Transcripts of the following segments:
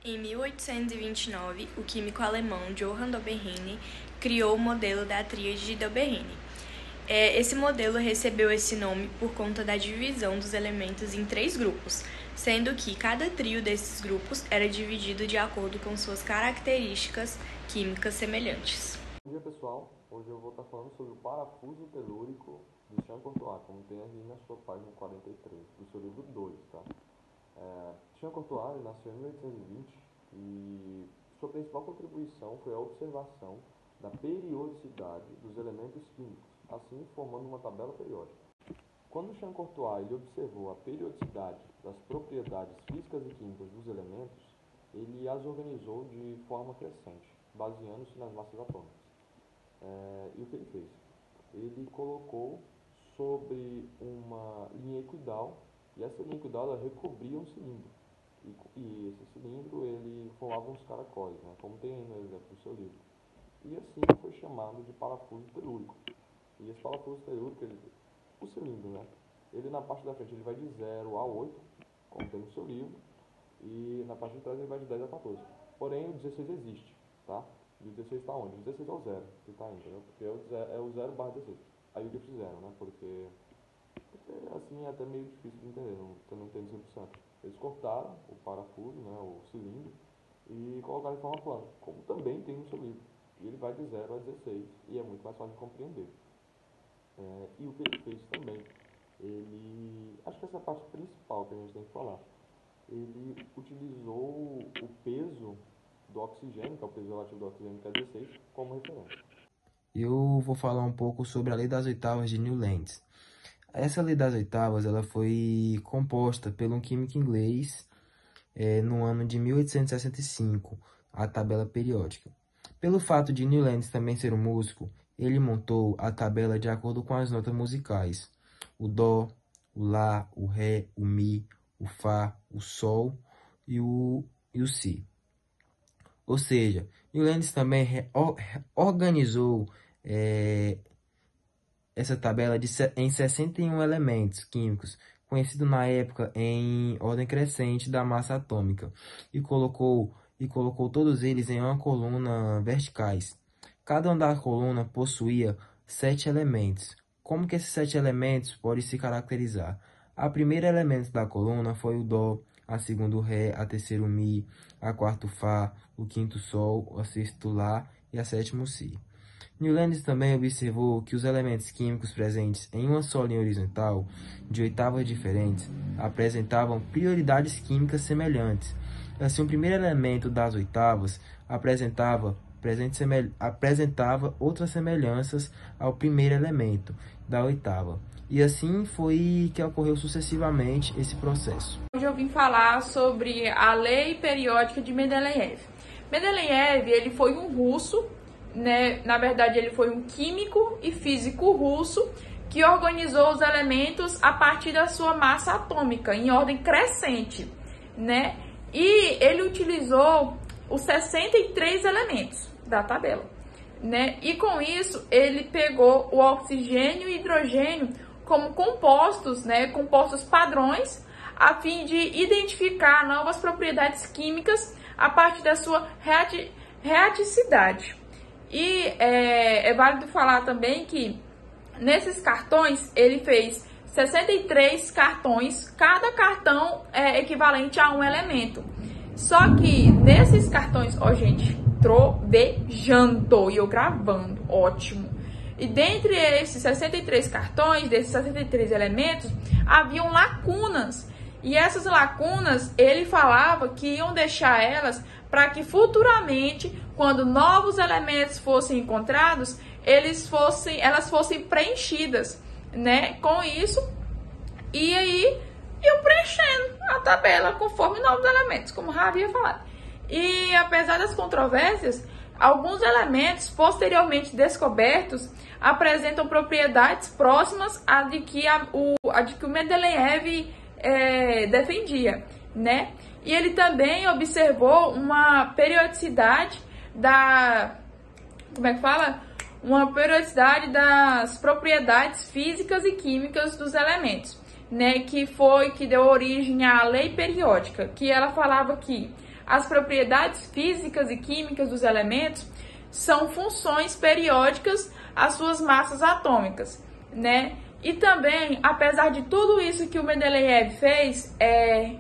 Em 1829, o químico alemão Johann Doberini criou o modelo da tríade de Doberini. Esse modelo recebeu esse nome por conta da divisão dos elementos em 3 grupos, sendo que cada trio desses grupos era dividido de acordo com suas características químicas semelhantes. Bom dia, pessoal. Hoje eu vou estar falando sobre o parafuso telúrico de Jean Courtois, como tem ali na sua página 43, do seu livro 2, tá? Jean Courtois nasceu em 1820 e sua principal contribuição foi a observação da periodicidade dos elementos químicos, assim formando uma tabela periódica. Quando Jean Courtois observou a periodicidade das propriedades físicas e químicas dos elementos, ele as organizou de forma crescente, baseando-se nas massas atômicas. E o que ele fez? Ele colocou sobre uma linha equidal, e essa linha equidal ela recobria um cilindro. E esse cilindro ele formava uns caracóis, né, como tem aí no exemplo do seu livro. E assim foi chamado de parafuso telúrico. E esse parafuso telúrico, o cilindro, né, ele na parte da frente ele vai de 0 a 8, como tem no seu livro, e na parte de trás ele vai de 10 a 14. Porém, o 16 existe, tá? E o 16 está onde? O 16 é o 0 que está aí, entendeu? Porque é o 0 barra 16. Aí o que fizeram, né? Porque assim é até meio difícil de entender, não tem 100%. Eles cortaram o parafuso, né, o cilindro, e colocaram de forma plana, como também tem no seu livro. E ele vai de 0 a 16, e é muito mais fácil de compreender. E o que ele fez também, acho que essa é a parte principal que a gente tem que falar, ele utilizou o peso do oxigênio, que é o peso relativo do oxigênio, que é 16, como referência. Eu vou falar um pouco sobre a lei das oitavas de Newlands. Essa lei das oitavas ela foi composta por um químico inglês no ano de 1865, a tabela periódica. Pelo fato de Newlands também ser um músico, ele montou a tabela de acordo com as notas musicais: o Dó, o Lá, o Ré, o Mi, o Fá, o Sol e o Si. Ou seja, Newlands também organizou essa tabela em 61 elementos químicos, conhecido na época em ordem crescente da massa atômica, e colocou todos eles em uma coluna verticais. Cada uma da coluna possuía 7 elementos. Como que esses 7 elementos podem se caracterizar? A primeiro elemento da coluna foi o Dó, a segundo o Ré, a terceiro o Mi, a quarto o Fá, o quinto o Sol, a sexto o Lá e a sétimo o Si. Newlands também observou que os elementos químicos presentes em uma só linha horizontal, de oitavas diferentes, apresentavam prioridades químicas semelhantes. Assim, o primeiro elemento das oitavas apresentava outras semelhanças ao primeiro elemento da oitava. E assim foi que ocorreu sucessivamente esse processo. Hoje eu vim falar sobre a lei periódica de Mendeleev. Mendeleev, ele foi um russo, né? Na verdade, ele foi um químico e físico russo que organizou os elementos a partir da sua massa atômica, em ordem crescente, né? E ele utilizou os 63 elementos da tabela, né? E com isso, ele pegou o oxigênio e hidrogênio como compostos, né? Compostos padrões, a fim de identificar novas propriedades químicas a partir da sua reaticidade. E é válido falar também que nesses cartões ele fez 63 cartões, cada cartão é equivalente a um elemento. Só que nesses cartões, ó gente, trovejando, e eu gravando, ótimo. E dentre esses 63 cartões, desses 63 elementos, haviam lacunas. E essas lacunas, ele falava que iam deixar elas para que futuramente, quando novos elementos fossem encontrados, elas fossem preenchidas, né? Com isso, e aí iam preenchendo a tabela conforme novos elementos, como já havia falado. E apesar das controvérsias, alguns elementos posteriormente descobertos apresentam propriedades próximas à de que o Mendeleev defendia, né? E ele também observou uma periodicidade uma periodicidade das propriedades físicas e químicas dos elementos, né? Que deu origem à lei periódica, que ela falava que as propriedades físicas e químicas dos elementos são funções periódicas às suas massas atômicas, né? E também, apesar de tudo isso que o Mendeleev fez,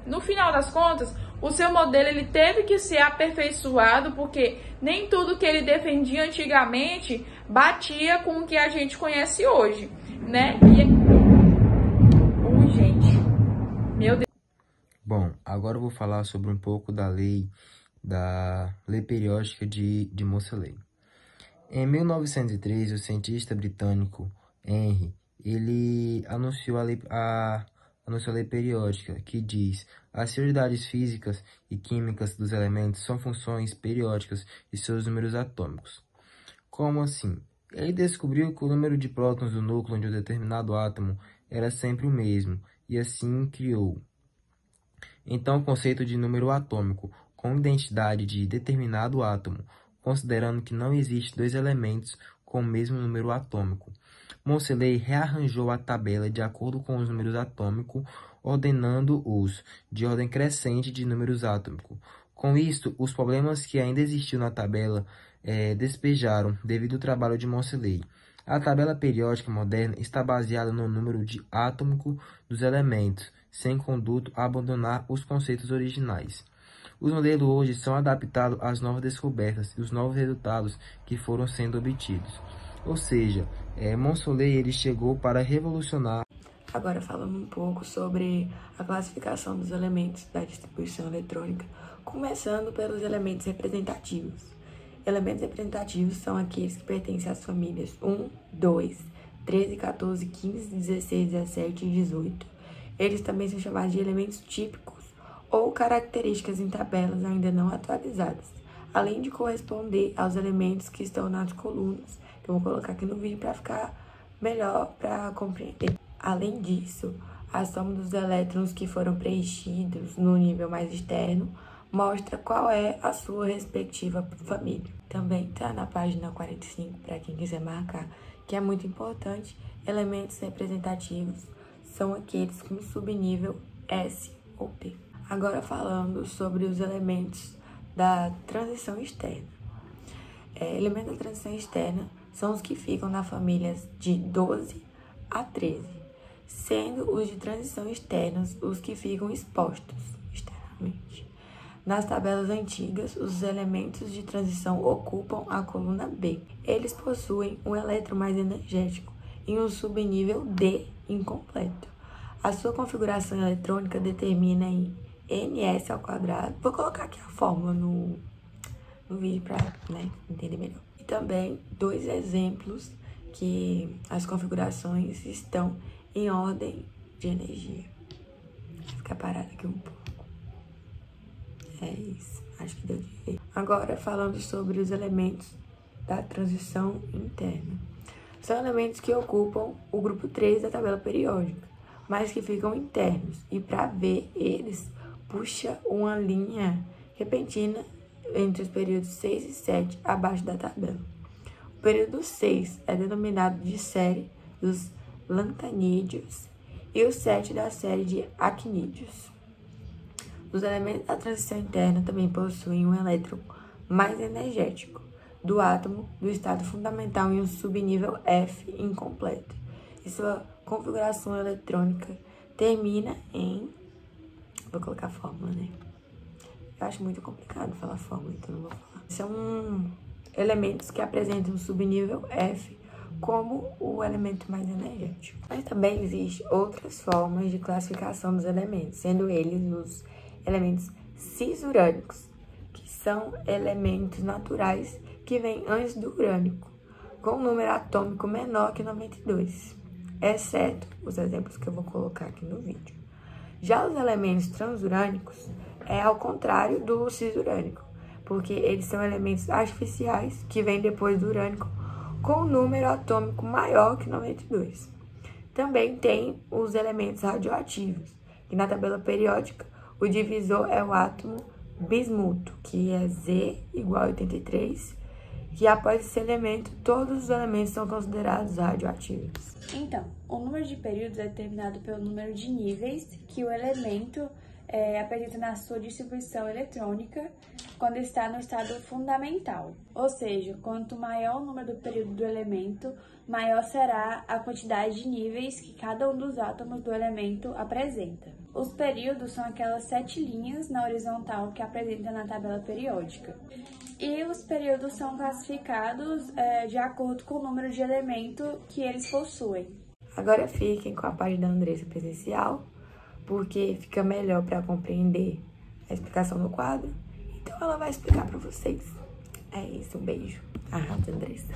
no final das contas, o seu modelo ele teve que ser aperfeiçoado, porque nem tudo que ele defendia antigamente batia com o que a gente conhece hoje, né? Gente, meu Deus. Bom, agora eu vou falar sobre um pouco da lei periódica de Moseley. Em 1903, o cientista britânico Henry, ele anunciou a lei periódica, que diz: as propriedades físicas e químicas dos elementos são funções periódicas de seus números atômicos. Como assim? Ele descobriu que o número de prótons do núcleo de um determinado átomo era sempre o mesmo, e assim criou então o conceito de número atômico, com identidade de determinado átomo, considerando que não existe dois elementos com o mesmo número atômico. Moseley rearranjou a tabela de acordo com os números atômicos, ordenando-os de ordem crescente de números atômicos. Com isto, os problemas que ainda existiam na tabela despejaram devido ao trabalho de Moseley. A tabela periódica moderna está baseada no número de atômico dos elementos, sem conduto a abandonar os conceitos originais. Os modelos hoje são adaptados às novas descobertas e os novos resultados que foram sendo obtidos. Ou seja, Moseley ele chegou para revolucionar. Agora falando um pouco sobre a classificação dos elementos da distribuição eletrônica, começando pelos elementos representativos. Elementos representativos são aqueles que pertencem às famílias 1, 2, 13, 14, 15, 16, 17 e 18. Eles também são chamados de elementos típicos ou características em tabelas ainda não atualizadas, além de corresponder aos elementos que estão nas colunas, que eu vou colocar aqui no vídeo para ficar melhor para compreender. Além disso, a soma dos elétrons que foram preenchidos no nível mais externo mostra qual é a sua respectiva família. Também está na página 45, para quem quiser marcar, que é muito importante. Elementos representativos são aqueles com subnível S ou P. Agora falando sobre os elementos da transição externa. Elementos da transição externa são os que ficam na famílias de 12 a 13, sendo os de transição externos os que ficam expostos externamente. Nas tabelas antigas, os elementos de transição ocupam a coluna B. Eles possuem um elétron mais energético e um subnível D incompleto. A sua configuração eletrônica determina em ns². Vou colocar aqui a fórmula no vídeo para entender melhor. E também dois exemplos que as configurações estão em ordem de energia. Vou ficar parada aqui um pouco. É isso, acho que deu de ver. Agora falando sobre os elementos da transição interna. São elementos que ocupam o grupo 3 da tabela periódica, mas que ficam internos. E para ver eles, puxa uma linha repentina entre os períodos 6 e 7 abaixo da tabela. O período 6 é denominado de série dos lantanídeos e o 7 da série de actinídeos. Os elementos da transição interna também possuem um elétron mais energético do átomo do estado fundamental em um subnível F incompleto. E sua configuração eletrônica termina em... Vou colocar a fórmula, né? Eu acho muito complicado falar fórmula, então não vou falar. São elementos que apresentam um subnível F como o elemento mais energético. Mas também existem outras formas de classificação dos elementos, sendo eles os elementos cisurânicos, que são elementos naturais que vêm antes do urânico, com um número atômico menor que 92, exceto os exemplos que eu vou colocar aqui no vídeo. Já os elementos transurânicos é ao contrário do cisurânico, porque eles são elementos artificiais que vêm depois do urânico, com um número atômico maior que 92. Também tem os elementos radioativos, que na tabela periódica o divisor é o átomo bismuto, que é Z igual a 83, que após esse elemento, todos os elementos são considerados radioativos. Então, o número de períodos é determinado pelo número de níveis que o elemento apresenta na sua distribuição eletrônica quando está no estado fundamental. Ou seja, quanto maior o número do período do elemento, maior será a quantidade de níveis que cada um dos átomos do elemento apresenta. Os períodos são aquelas 7 linhas na horizontal que apresenta na tabela periódica. E os períodos são classificados de acordo com o número de elemento que eles possuem. Agora fiquem com a página da Andressa presencial, porque fica melhor para compreender a explicação do quadro. Então ela vai explicar para vocês. É isso, um beijo. Arrasa, Andressa.